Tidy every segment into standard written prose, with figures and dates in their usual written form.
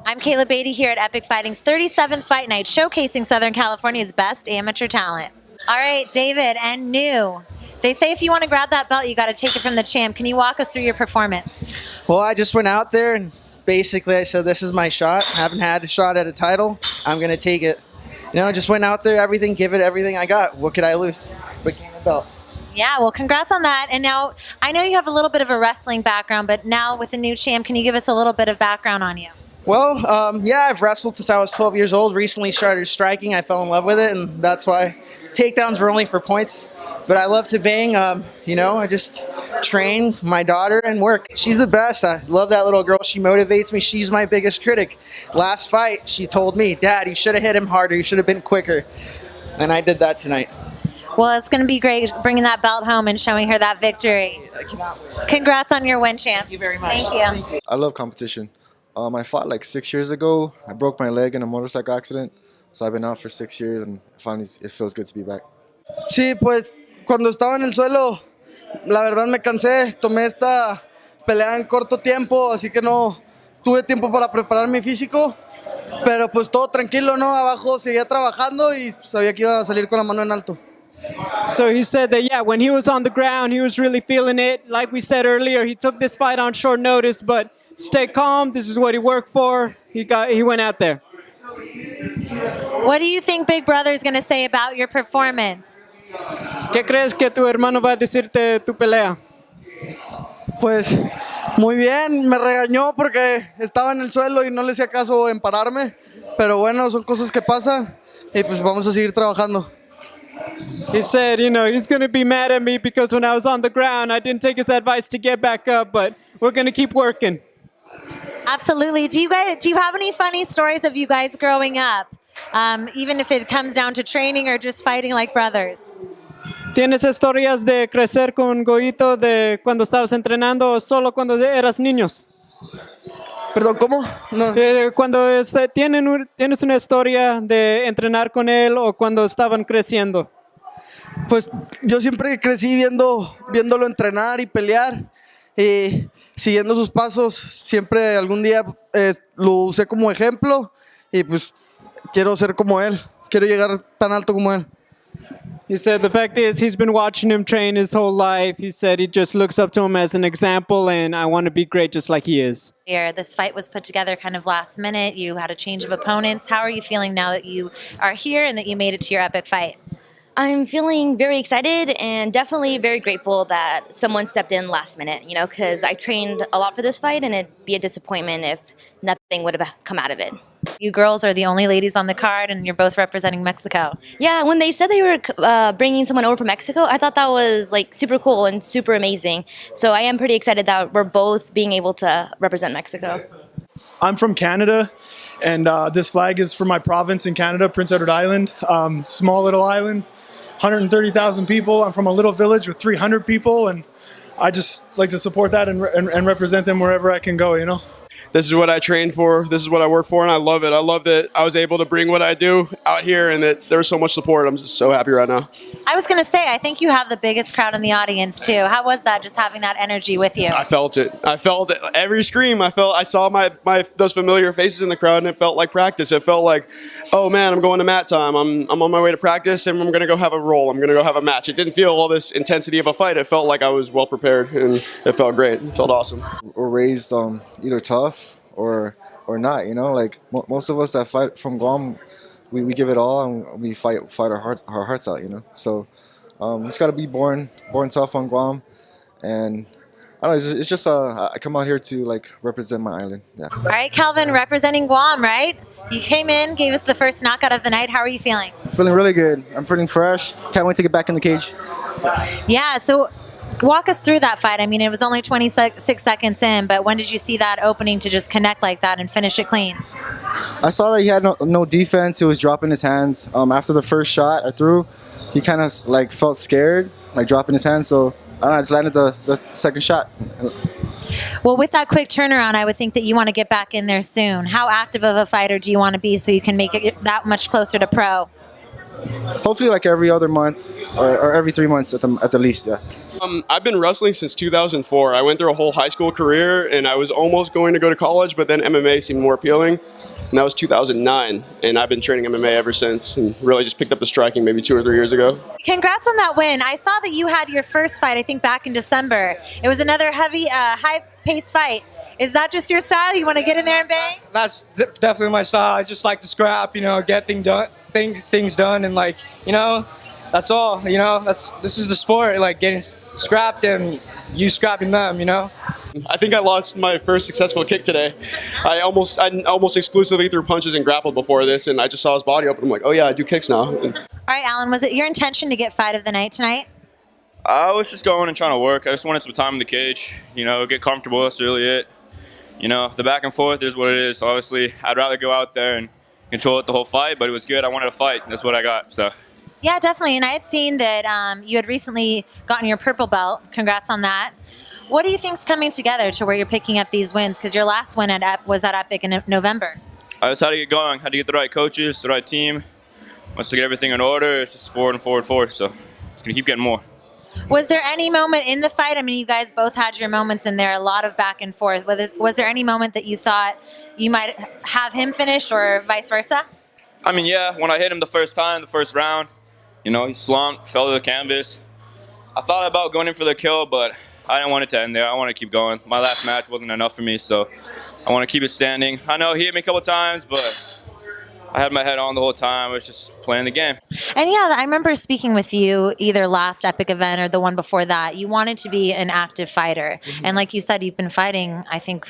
I'm Kayla Baity here at Epic Fighting's 37th Fight Night, showcasing Southern California's best amateur talent. All right, David and New. They say if you want to grab that belt, you got to take it from the champ. Can you walk us through your performance? Well, I just went out there and basically I said, this is my shot. I haven't had a shot at a title. I'm going to take it. You know, I just went out there, give it everything I got. What could I lose? But gain the belt. Yeah, well, congrats on that. And now, I know you have a little bit of a wrestling background, but now with the new champ, can you give us a little bit of background on you? Well, yeah, I've wrestled since I was 12 years old. Recently started striking. I fell in love with it, and that's why takedowns were only for points. But I love to bang. You know, I just train my daughter and work. She's the best. I love that little girl. She motivates me. She's my biggest critic. Last fight, she told me, Dad, you should have hit him harder. You should have been quicker. And I did that tonight. Well, it's going to be great bringing that belt home and showing her that victory. I cannot wait. Congrats on your win, champ. Thank you very much. Thank you. I love competition. I fought like 6 years ago. I broke my leg in a motorcycle accident. So I've been out for 6 years and finally it feels good to be back. Sí, pues cuando estaba en el suelo, la verdad me cansé. Tomé esta pelea en corto tiempo, así que no tuve tiempo para preparar mi físico. Pero pues todo tranquilo, ¿no? Abajo seguía trabajando y sabía que iba a salir con la mano en alto. So he said that, yeah, when he was on the ground, he was really feeling it. Like we said earlier, he took this fight on short notice, but stay calm. This is what he worked for. He went out there. What do you think Big Brother is going to say about your performance? ¿Qué crees que tu hermano va a decirte tu pelea? Pues muy bien, me regañó porque estaba en el suelo y no le hacía caso en pararme. Pero bueno, son cosas que pasan y pues vamos a seguir trabajando. He said, you know, he's going to be mad at me because when I was on the ground, I didn't take his advice to get back up, but we're going to keep working. Absolutely. Do you have any funny stories of you guys growing up? Even if it comes down to training or just fighting like brothers? ¿Tienes historias de crecer con Goito de cuando estabas entrenando o solo cuando eras niños? Perdón, ¿cómo? No. Cuando tienes una historia de entrenar con él o cuando estaban creciendo. Pues yo siempre crecí viéndolo entrenar y pelear y siguiendo sus pasos. Siempre algún día lo usé como ejemplo y pues quiero ser como él. Quiero llegar tan alto como él. He said the fact is he's been watching him train his whole life. He said he just looks up to him as an example, and I want to be great just like he is. Here, this fight was put together kind of last minute. You had a change of opponents. How are you feeling now that you are here and that you made it to your epic fight? I'm feeling very excited and definitely very grateful that someone stepped in last minute, you know, because I trained a lot for this fight and it'd be a disappointment if nothing would have come out of it. You girls are the only ladies on the card and you're both representing Mexico. Yeah, when they said they were bringing someone over from Mexico, I thought that was like super cool and super amazing. So I am pretty excited that we're both being able to represent Mexico. I'm from Canada, and this flag is for my province in Canada, Prince Edward Island. Small little island, 130,000 people. I'm from a little village with 300 people, and I just like to support that and represent them wherever I can go, you know? This is what I trained for. This is what I work for, and I love it. I love that I was able to bring what I do out here and that there was so much support. I'm just so happy right now. I was going to say, I think you have the biggest crowd in the audience, too. How was that, just having that energy with you? I felt it. I felt it. Every scream. I saw those familiar faces in the crowd, and it felt like practice. It felt like, oh, man, I'm going to mat time. I'm on my way to practice, and I'm going to go have a roll. I'm going to go have a match. It didn't feel all this intensity of a fight. It felt like I was well prepared, and it felt great. It felt awesome. We're raised either tough or not, you know, like most of us that fight from Guam, we give it all and we fight our hearts out, you know. So just got to be born tough on Guam, and I don't know, it's just I come out here to like represent my island. Yeah. All right, Kelvin, representing Guam, right? You came in, gave us the first knockout of the night. How are you feeling? Feeling really good. I'm feeling fresh. Can't wait to get back in the cage. Yeah, so walk us through that fight. I mean, it was only 26 seconds in, but when did you see that opening to just connect like that and finish it clean? I saw that he had no defense. He was dropping his hands. After the first shot I threw, he kind of like felt scared, like dropping his hands. So I don't know, I just landed the second shot. Well, with that quick turnaround, I would think that you want to get back in there soon. How active of a fighter do you want to be so you can make it that much closer to pro? hopefully like every other month or every 3 months at the least. Yeah. I've been wrestling since 2004. I went through a whole high school career, and I was almost going to go to college, but then MMA seemed more appealing, and that was 2009. And I've been training MMA ever since, and really just picked up the striking maybe 2 or 3 years ago. Congrats on that win. I saw that you had your first fight, I think, back in December. It was another heavy, high-paced fight. Is that just your style? You want to get in there and bang? That's definitely my style. I just like to scrap, get things done, and that's all. This is the sport, like getting scrapped and you scrapping them. I think I launched my first successful kick today. I almost exclusively threw punches and grappled before this, and I just saw his body open. I'm like, oh yeah, I do kicks now. All right, Allan, was it your intention to get fight of the night tonight? I was just going and trying to work. I just wanted some time in the cage, get comfortable. That's really it. The back and forth is what it is. Obviously, I'd rather go out there and control it the whole fight, but it was good. I wanted to fight. That's what I got. So. Yeah, definitely. And I had seen that you had recently gotten your purple belt. Congrats on that. What do you think's coming together to where you're picking up these wins? Because your last win was at Epic in November. I just had to get going. Had to get the right coaches, the right team. Once I get everything in order, it's just forward and forward, forward. So it's going to keep getting more. Was there any moment in the fight? I mean, you guys both had your moments in there, a lot of back and forth. Was there any moment that you thought you might have him finish or vice versa? I mean, yeah. When I hit him the first time, the first round, he slumped, fell to the canvas. I thought about going in for the kill, but I didn't want it to end there. I want to keep going. My last match wasn't enough for me, so I want to keep it standing. I know he hit me a couple times, but I had my head on the whole time. I was just playing the game. And yeah, I remember speaking with you either last Epic event or the one before that. You wanted to be an active fighter. Mm-hmm. And like you said, you've been fighting, I think,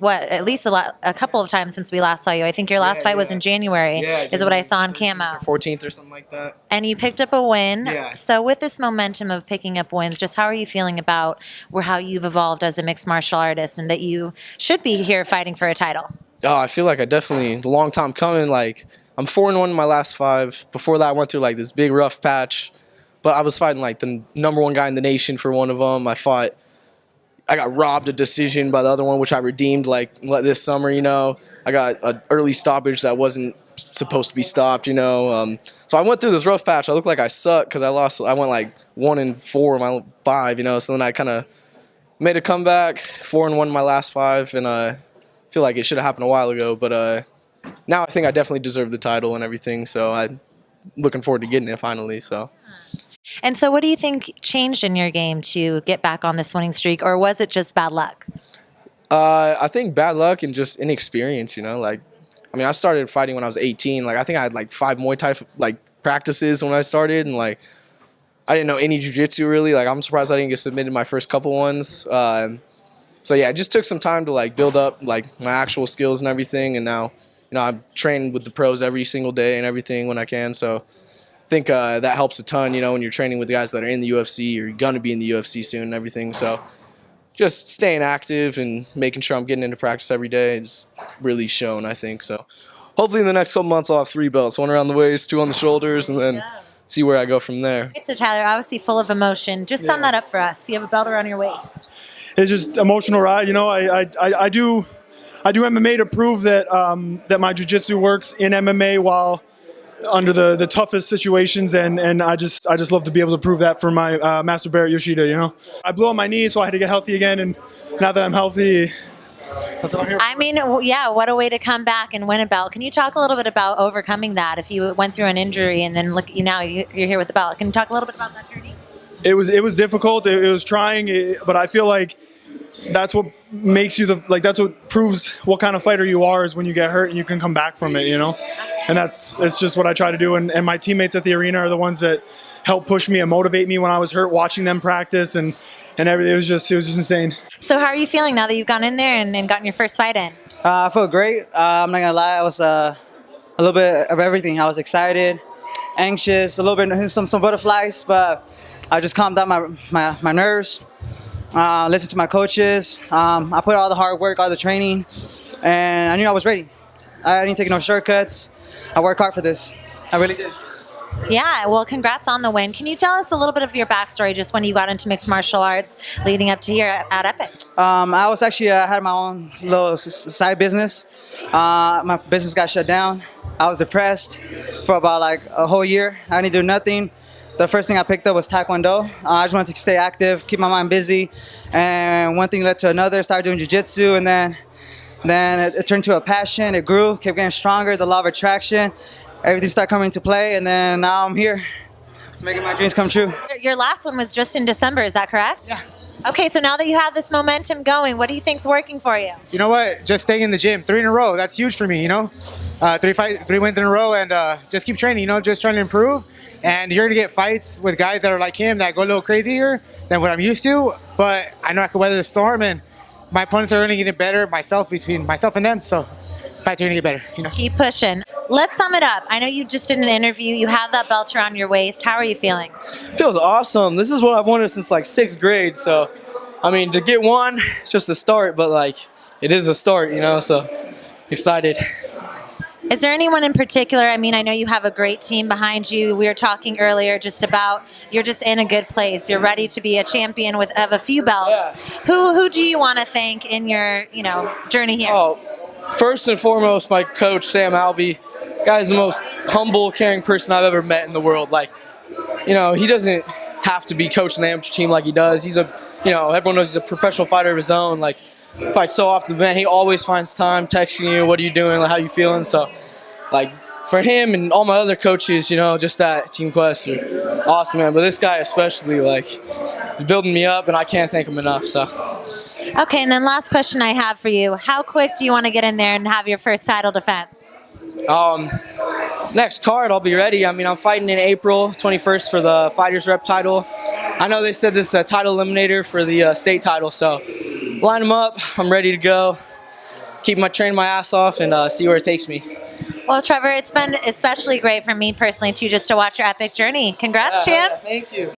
at least a couple of times since we last saw you. I think your last fight was in January, is what I saw on Camo. 14th or something like that. And you picked up a win. Yeah. So with this momentum of picking up wins, just how are you feeling about how you've evolved as a mixed martial artist and that you should be here fighting for a title? Oh, I feel like a long time coming. Like, I'm 4-1 in my last 5. Before that, I went through like this big rough patch. But I was fighting like the #1 guy in the nation for one of them. I got robbed a decision by the other one, which I redeemed like this summer, I got an early stoppage that wasn't supposed to be stopped, So I went through this rough patch. I looked like I sucked because I lost. I went like 1-4 in my 5, So then I kind of made a comeback, 4-1 in my last 5, and I feel like it should have happened a while ago. But now I think I definitely deserve the title and everything. So I'm looking forward to getting it finally. So. And so what do you think changed in your game to get back on this winning streak, or was it just bad luck? I think bad luck and just inexperience, I started fighting when I was 18. Like, I think I had like 5 Muay Thai practices when I started, and I didn't know any jiu-jitsu really. Like, I'm surprised I didn't get submitted my first couple ones. So yeah, it just took some time to build up my actual skills and everything, and now I'm training with the pros every single day and everything when I can. So I think that helps a ton, when you're training with the guys that are in the UFC or you're going to be in the UFC soon and everything. So just staying active and making sure I'm getting into practice every day is really shown, I think. So hopefully in the next couple months I'll have 3 belts, 1 around the waist, 2 on the shoulders, and then see where I go from there. So Tyler, obviously full of emotion. Just sum that up for us. You have a belt around your waist. It's just emotional ride. I do MMA to prove that that my jiu-jitsu works in MMA while under the toughest situations, and I just love to be able to prove that for my master Barrett Yoshida. I blew on my knee, so I had to get healthy again, and now that I'm healthy, that's what I'm here. I mean, yeah, what a way to come back and win a belt. Can you talk a little bit about overcoming that? If you went through an injury and then now you're here with the belt, can you talk a little bit about that journey? It was difficult. It was trying, but I feel like that's what makes you that's what proves what kind of fighter you are, is when you get hurt and you can come back from it, And it's just what I try to do. And my teammates at the arena are the ones that help push me and motivate me when I was hurt, watching them practice and everything. It was just insane. So how are you feeling now that you've gone in there and gotten your first fight in? I feel great. I'm not gonna lie. I was a little bit of everything. I was excited, anxious, a little bit some butterflies, but I just calmed down my nerves. Listened to my coaches. I put all the hard work, all the training, and I knew I was ready. I didn't take no shortcuts. I worked hard for this. I really did. Yeah, well, congrats on the win. Can you tell us a little bit of your backstory, just when you got into mixed martial arts leading up to here at Epic? I was actually, I had my own little side business. My business got shut down. I was depressed for about like a whole year. I didn't do nothing. The first thing I picked up was Taekwondo. I just wanted to stay active, keep my mind busy, and one thing led to another. Started doing jiu-jitsu, and then it turned to a passion. It grew, kept getting stronger. The law of attraction, everything started coming into play, and then now I'm here, making my dreams come true. Your last one was just in December, is that correct? Yeah. Okay, so now that you have this momentum going, what do you think's working for you? You know what? Just staying in the gym, 3 in a row. That's huge for me. You know, 3 wins in a row, and just keep training. You know, just trying to improve. And you're gonna get fights with guys that are like him that go a little crazier than what I'm used to. But I know I can weather the storm, and my opponents are only getting better. Between myself and them, so fights are gonna get better. You know. Keep pushing. Let's sum it up. I know you just did an interview. You have that belt around your waist. How are you feeling? Feels awesome. This is what I've wanted since like 6th grade. So, I mean, to get one, it's just a start, but like, it is a start, you know, so excited. Is there anyone in particular? I mean, I know you have a great team behind you. We were talking earlier just about you're just in a good place. You're ready to be a champion of a few belts. Yeah. Who do you want to thank in your, journey here? Oh, first and foremost, my coach, Sam Alvey. Guy's the most humble, caring person I've ever met in the world. Like, he doesn't have to be coaching the amateur team like he does. He's everyone knows he's a professional fighter of his own. Like, fights so off the bench. He always finds time texting you, what are you doing, like, how you feeling? So, like, for him and all my other coaches, just that Team Quest are awesome, man. But this guy especially, like, he's building me up, and I can't thank him enough. So. Okay, and then last question I have for you. How quick do you want to get in there and have your first title defense? Next card, I'll be ready. I mean, I'm fighting in April 21st for the Fighters Rep title. I know they said this is a title eliminator for the state title, so line them up. I'm ready to go. Train my ass off and see where it takes me. Well, Trevor, it's been especially great for me personally, too, just to watch your epic journey. Congrats, champ. Thank you.